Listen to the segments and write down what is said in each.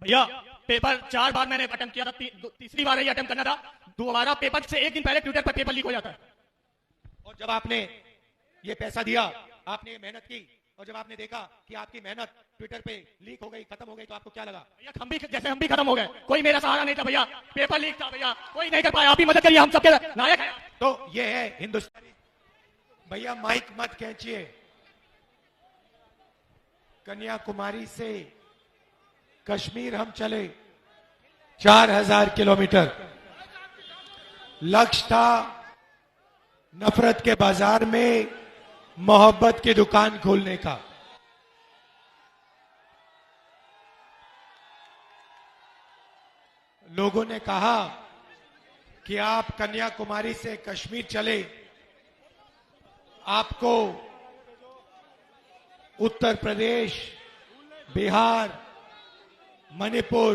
भैया पेपर 4 बार मैंने अटेम्प्ट किया था, तीसरी बार ये अटेम्प्ट करना था। दोबारा पेपर से एक दिन पहले ट्विटर पर पेपर लीक हो जाता है। और जब आपने ये पैसा दिया, आपने ये मेहनत की, और जब आपने देखा कि आपकी मेहनत ट्विटर पे लीक हो गई, खत्म हो गई, तो आपको क्या लगा? भैया हम भी खत्म हो गए। कोई मेरा सहारा नहीं था भैया, पेपर लीक था भैया, कोई नहीं कर पाया। आप ही मदद करिए, हम सबके नायक हैं। तो ये है हिंदुस्तानी। भैया माइक मत खींचिए। कन्याकुमारी से कश्मीर हम चले 4000 किलोमीटर। लक्ष्य था नफरत के बाजार में मोहब्बत की दुकान खोलने का। लोगों ने कहा कि आप कन्याकुमारी से कश्मीर चले, आपको उत्तर प्रदेश, बिहार, मणिपुर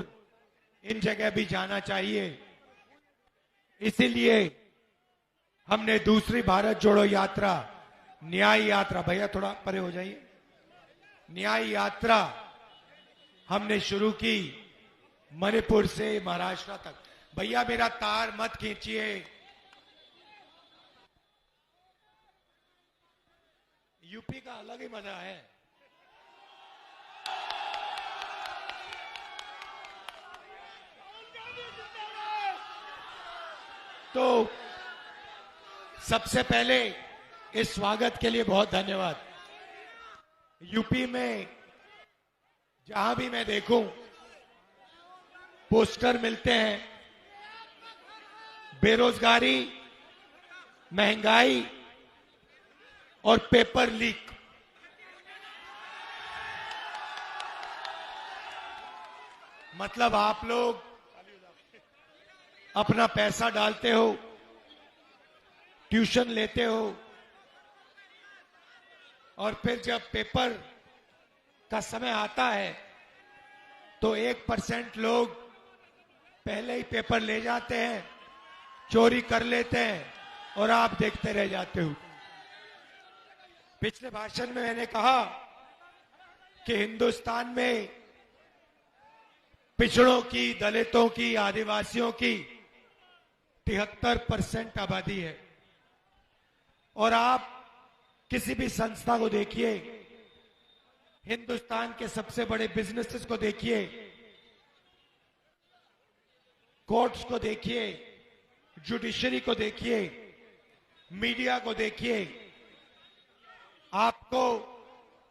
इन जगह भी जाना चाहिए। इसीलिए हमने दूसरी भारत जोड़ो यात्रा, न्याय यात्रा, भैया थोड़ा परे हो जाइए, न्याय यात्रा हमने शुरू की मणिपुर से महाराष्ट्र तक। भैया मेरा तार मत खींचिए। यूपी का अलग ही मजा है। तो सबसे पहले इस स्वागत के लिए बहुत धन्यवाद। यूपी में जहां भी मैं देखूं पोस्टर मिलते हैं, बेरोजगारी, महंगाई और पेपर लीक। मतलब आप लोग अपना पैसा डालते हो, ट्यूशन लेते हो, और फिर जब पेपर का समय आता है तो 1% लोग पहले ही पेपर ले जाते हैं, चोरी कर लेते हैं, और आप देखते रह जाते हो। पिछले भाषण में मैंने कहा कि हिंदुस्तान में पिछड़ों की, दलितों की, आदिवासियों की 73% आबादी है। और आप किसी भी संस्था को देखिए, हिंदुस्तान के सबसे बड़े बिजनेसेस को देखिए, कोर्ट्स को देखिए, जुडिशरी को देखिए, मीडिया को देखिए, आपको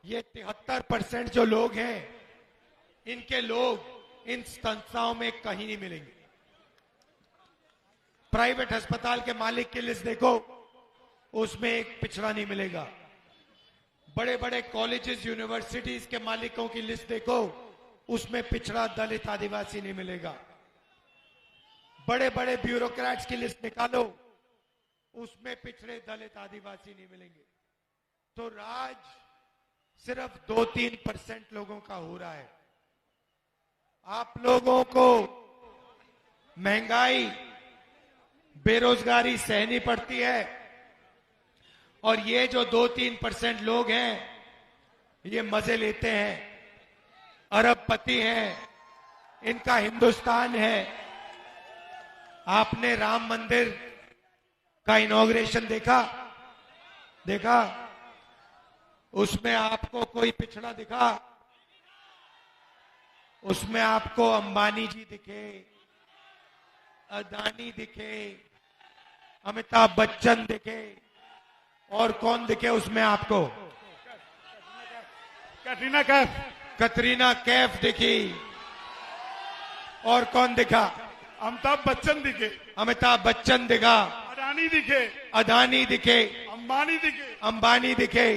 ये 73% जो लोग हैं, इनके लोग इन संस्थाओं में कहीं नहीं मिलेंगे। प्राइवेट अस्पताल के मालिक की लिस्ट देखो, उसमें एक पिछड़ा नहीं मिलेगा। बड़े बड़े कॉलेजेस, यूनिवर्सिटीज के मालिकों की लिस्ट देखो, उसमें पिछड़ा, दलित, आदिवासी नहीं मिलेगा। बड़े बड़े ब्यूरोक्रेट्स की लिस्ट निकालो, उसमें पिछड़े, दलित, आदिवासी नहीं मिलेंगे। तो राज सिर्फ 2-3% लोगों का हो रहा है। आप लोगों को महंगाई, बेरोजगारी सहनी पड़ती है, और ये जो 2-3% लोग हैं, ये मजे लेते हैं, अरबपति हैं, इनका हिंदुस्तान है। आपने राम मंदिर का इनॉग्रेशन देखा? उसमें आपको कोई पिछड़ा दिखा? उसमें आपको अंबानी जी दिखे, अदानी दिखे, अमिताभ बच्चन दिखे, और कौन दिखे उसमें आपको? कटरीना कैफ दिखी। और कौन दिखा? अमिताभ बच्चन दिखे, अमिताभ बच्चन दिखा, अदानी दिखे, अंबानी दिखे।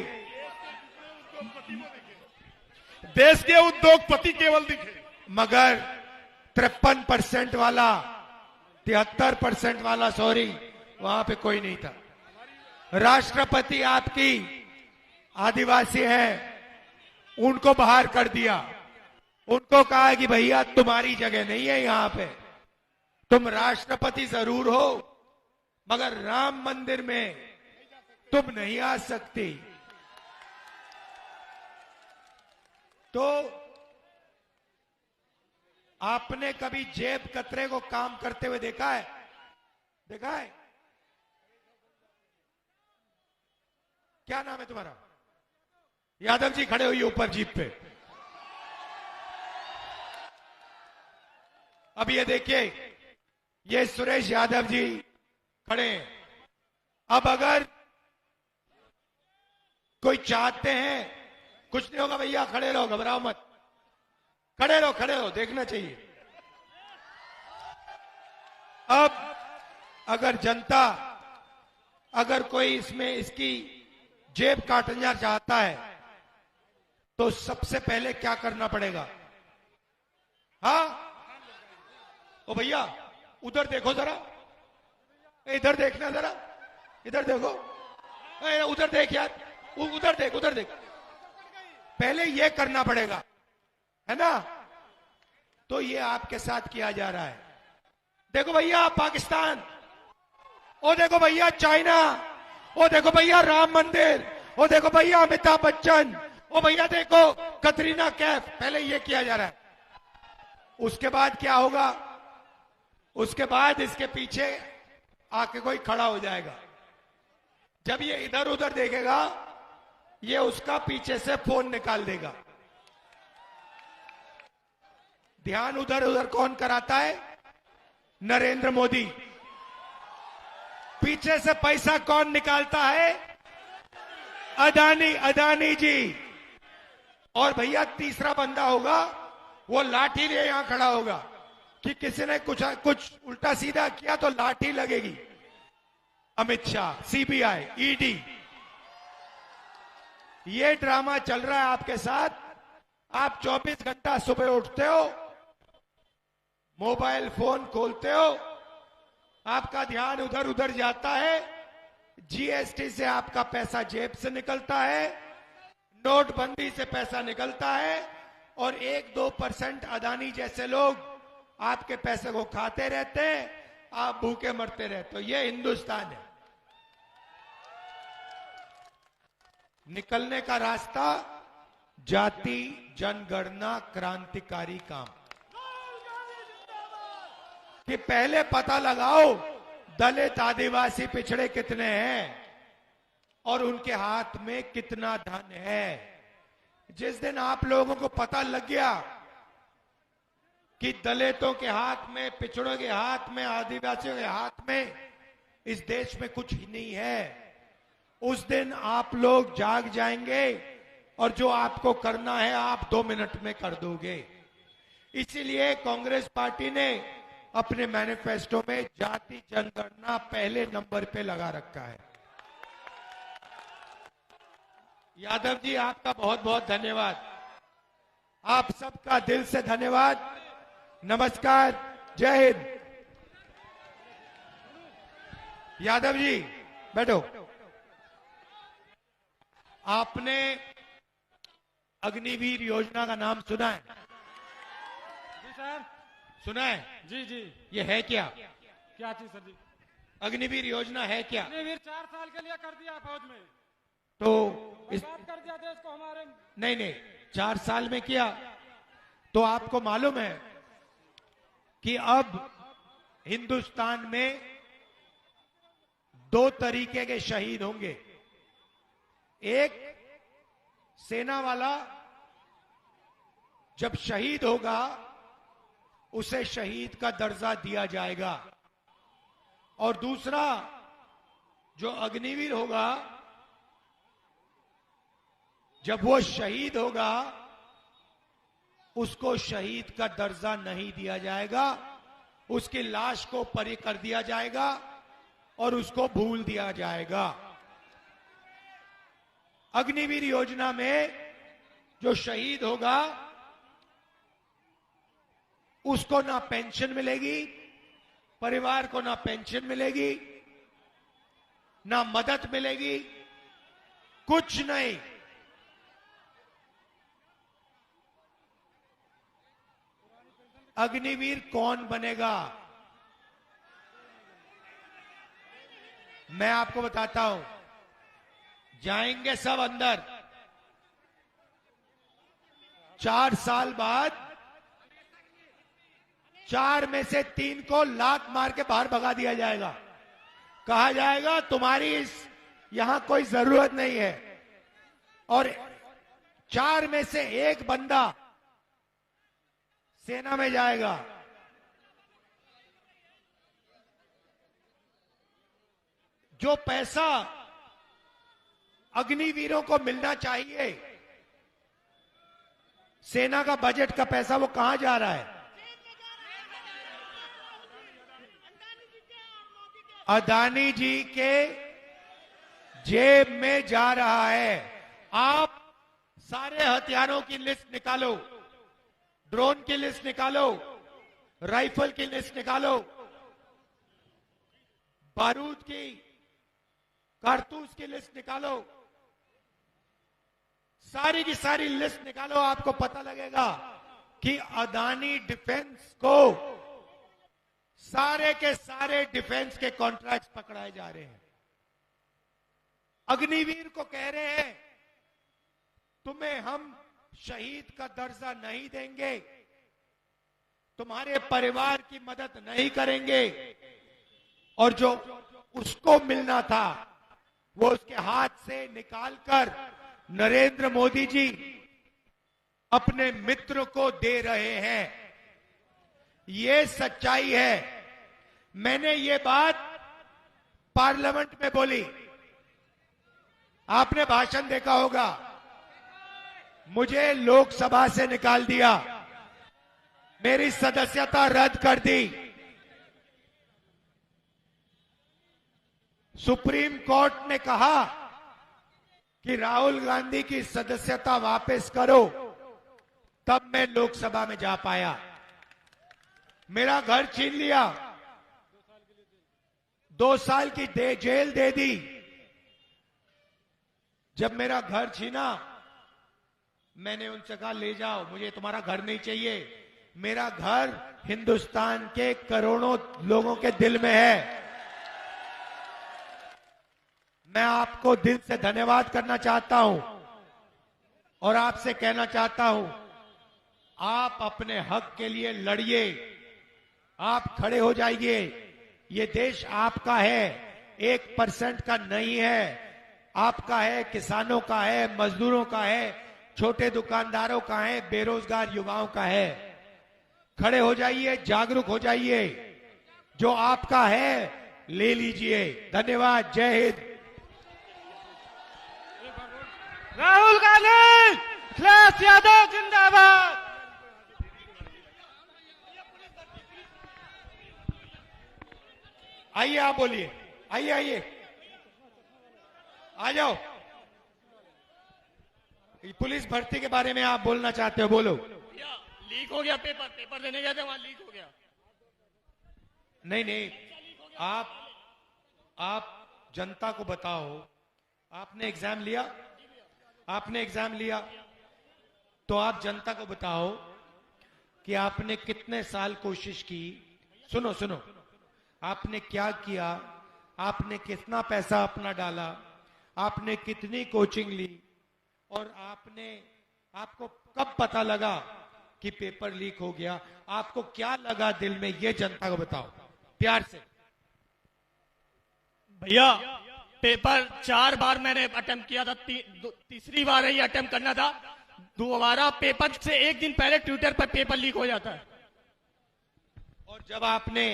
देश के उद्योगपति केवल दिखे। मगर 53% वाला, 73% वाला, सॉरी, वहां पे कोई नहीं था। राष्ट्रपति आपकी आदिवासी है, उनको बाहर कर दिया। उनको कहा कि भैया तुम्हारी जगह नहीं है यहां पे, तुम राष्ट्रपति जरूर हो, मगर राम मंदिर में तुम नहीं आ सकती। तो आपने कभी जेब कतरे को काम करते हुए देखा है? देखा है? क्या नाम है तुम्हारा? यादव जी खड़े हुई ऊपर जीप पे। अब ये देखिए, ये सुरेश यादव जी खड़े हैं। अब अगर कोई चाहते हैं, कुछ नहीं होगा भैया, खड़े रहो, घबराओ मत, खड़े रहो, खड़े रहो, देखना चाहिए। अब अगर जनता, अगर कोई इसमें इसकी जेब काटना चाहता है तो सबसे पहले क्या करना पड़ेगा? हाँ, ओ भैया उधर देखो जरा, इधर देखना जरा, इधर देखो, उधर देख यार, उधर देख, उधर देख। पहले ये करना पड़ेगा, है ना? तो ये आपके साथ किया जा रहा है। देखो भैया पाकिस्तान, ओ देखो भैया चाइना, ओ देखो भैया राम मंदिर, ओ देखो भैया अमिताभ बच्चन, ओ भैया देखो कतरीना कैफ। पहले ये किया जा रहा है। उसके बाद क्या होगा? उसके बाद इसके पीछे आके कोई खड़ा हो जाएगा। जब ये इधर उधर देखेगा, ये उसका पीछे से फोन निकाल देगा। ध्यान उधर उधर कौन कराता है? नरेंद्र मोदी। पीछे से पैसा कौन निकालता है? अदानी, अदानी जी। और भैया तीसरा बंदा होगा, वो लाठी लिए यहां खड़ा होगा कि किसी ने कुछ उल्टा सीधा किया तो लाठी लगेगी। अमित शाह, सीबीआई, ईडी, ये ड्रामा चल रहा है आपके साथ। आप 24 घंटा सुबह उठते हो, मोबाइल फोन खोलते हो, आपका ध्यान उधर उधर जाता है। जीएसटी से आपका पैसा जेब से निकलता है, नोटबंदी से पैसा निकलता है, और 1-2% अदानी जैसे लोग आपके पैसे को खाते रहते हैं, आप भूखे मरते रहते हो। ये हिंदुस्तान है। निकलने का रास्ता जाति जनगणना क्रांतिकारी काम, कि पहले पता लगाओ दलित आदिवासी पिछड़े कितने हैं और उनके हाथ में कितना धन है। जिस दिन आप लोगों को पता लग गया कि दलितों के हाथ में, पिछड़ों के हाथ में, आदिवासियों के हाथ में इस देश में कुछ ही नहीं है, उस दिन आप लोग जाग जाएंगे और जो आपको करना है आप 2 मिनट में कर दोगे। इसीलिए कांग्रेस पार्टी ने अपने मैनिफेस्टो में जाति जनगणना पहले नंबर पे लगा रखा है। यादव जी आपका बहुत बहुत धन्यवाद, आप सबका दिल से धन्यवाद। नमस्कार, जय हिंद। यादव जी बैठो। आपने अग्निवीर योजना का नाम सुना है? जी सर। सुना है? जी जी। ये है क्या? क्या चीज सर जी? अग्निवीर योजना है क्या? अग्निवीर 4 साल के लिए कर दिया फौज में, तो इस बर्बाद कर दिया देश को हमारे। नहीं नहीं, 4 साल में किया। तो आपको मालूम है कि अब हिंदुस्तान में 2 तरीके के शहीद होंगे। एक, सेना वाला जब शहीद होगा उसे शहीद का दर्जा दिया जाएगा, और दूसरा जो अग्निवीर होगा, जब वो शहीद होगा उसको शहीद का दर्जा नहीं दिया जाएगा, उसकी लाश को परे कर दिया जाएगा और उसको भूल दिया जाएगा। अग्निवीर योजना में जो शहीद होगा उसको ना पेंशन मिलेगी, परिवार को ना पेंशन मिलेगी, ना मदद मिलेगी, कुछ नहीं। अग्निवीर कौन बनेगा? मैं आपको बताता हूं। जाएंगे सब अंदर, 4 साल बाद 4 में से 3 को लात मार के बाहर भगा दिया जाएगा। कहा जाएगा तुम्हारी यहां कोई जरूरत नहीं है। और 4 में से 1 बंदा सेना में जाएगा। जो पैसा अग्निवीरों को मिलना चाहिए, सेना का बजट का पैसा, वो कहां जा रहा है? अदानी जी के जेब में जा रहा है। आप सारे हथियारों की लिस्ट निकालो, ड्रोन की लिस्ट निकालो, राइफल की लिस्ट निकालो, बारूद की, कारतूस की लिस्ट निकालो, सारी की सारी लिस्ट निकालो। आपको पता लगेगा कि अदानी डिफेंस को सारे के सारे डिफेंस के कॉन्ट्रैक्ट्स पकड़ाए जा रहे हैं। अग्निवीर को कह रहे हैं तुम्हें हम शहीद का दर्जा नहीं देंगे, तुम्हारे परिवार की मदद नहीं करेंगे, और जो उसको मिलना था वो उसके हाथ से निकालकर नरेंद्र मोदी जी अपने मित्र को दे रहे हैं। ये सच्चाई है। मैंने ये बात पार्लियामेंट में बोली, आपने भाषण देखा होगा। मुझे लोकसभा से निकाल दिया, मेरी सदस्यता रद्द कर दी। सुप्रीम कोर्ट ने कहा कि राहुल गांधी की सदस्यता वापस करो, तब मैं लोकसभा में जा पाया। मेरा घर छीन लिया, 2 साल की जेल दे दी। जब मेरा घर छीना, मैंने उनसे कहा ले जाओ, मुझे तुम्हारा घर नहीं चाहिए। मेरा घर हिंदुस्तान के करोड़ों लोगों के दिल में है। मैं आपको दिल से धन्यवाद करना चाहता हूं और आपसे कहना चाहता हूं, आप अपने हक के लिए लड़िए, आप खड़े हो जाइए। ये देश आपका है, 1% का नहीं है, आपका है, किसानों का है, मजदूरों का है, छोटे दुकानदारों का है, बेरोजगार युवाओं का है। खड़े हो जाइए, जागरूक हो जाइए, जो आपका है ले लीजिए। धन्यवाद। जय हिंद। राहुल गांधी, अखिलेश यादव जिंदाबाद। आइए, आप बोलिए। आइए आइए, आ जाओ। पुलिस भर्ती के बारे में आप बोलना चाहते हो, बोलो। लीक हो गया पेपर, पेपर देने गए थे वहां लीक हो गया। नहीं नहीं, आप जनता को बताओ, आपने एग्जाम लिया, आपने एग्जाम लिया, तो आप जनता को बताओ कि आपने कितने साल कोशिश की। सुनो सुनो, आपने क्या किया, आपने कितना पैसा अपना डाला, आपने कितनी कोचिंग ली, और आपको कब पता लगा कि पेपर लीक हो गया, आपको क्या लगा दिल में, ये जनता को बताओ प्यार से। भैया पेपर 4 बार मैंने अटेम्प्ट किया था, तीसरी बार ही अटेम्प्ट करना था। दोबारा पेपर से 1 दिन पहले ट्विटर पर पेपर लीक हो जाता है। और जब आपने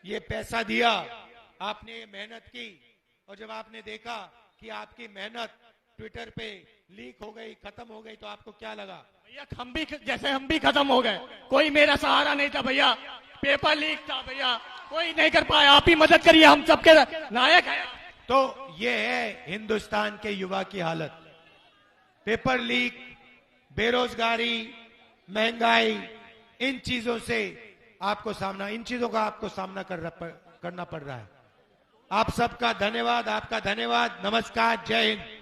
ये पैसा दिया, आपने ये मेहनत की, और जब आपने देखा कि आपकी मेहनत ट्विटर पे लीक हो गई, खत्म हो गई, तो आपको क्या लगा? भैया हम भी खत्म हो गए। कोई मेरा सहारा नहीं था भैया, पेपर लीक था भैया, कोई नहीं कर पाया। आप ही मदद करिए, हम सबके नायक हैं। तो ये है हिंदुस्तान के युवा की हालत। पेपर लीक, बेरोजगारी, महंगाई, इन चीजों का आपको सामना करना पड़ रहा है। आप सबका धन्यवाद, आपका धन्यवाद। नमस्कार, जय हिंद।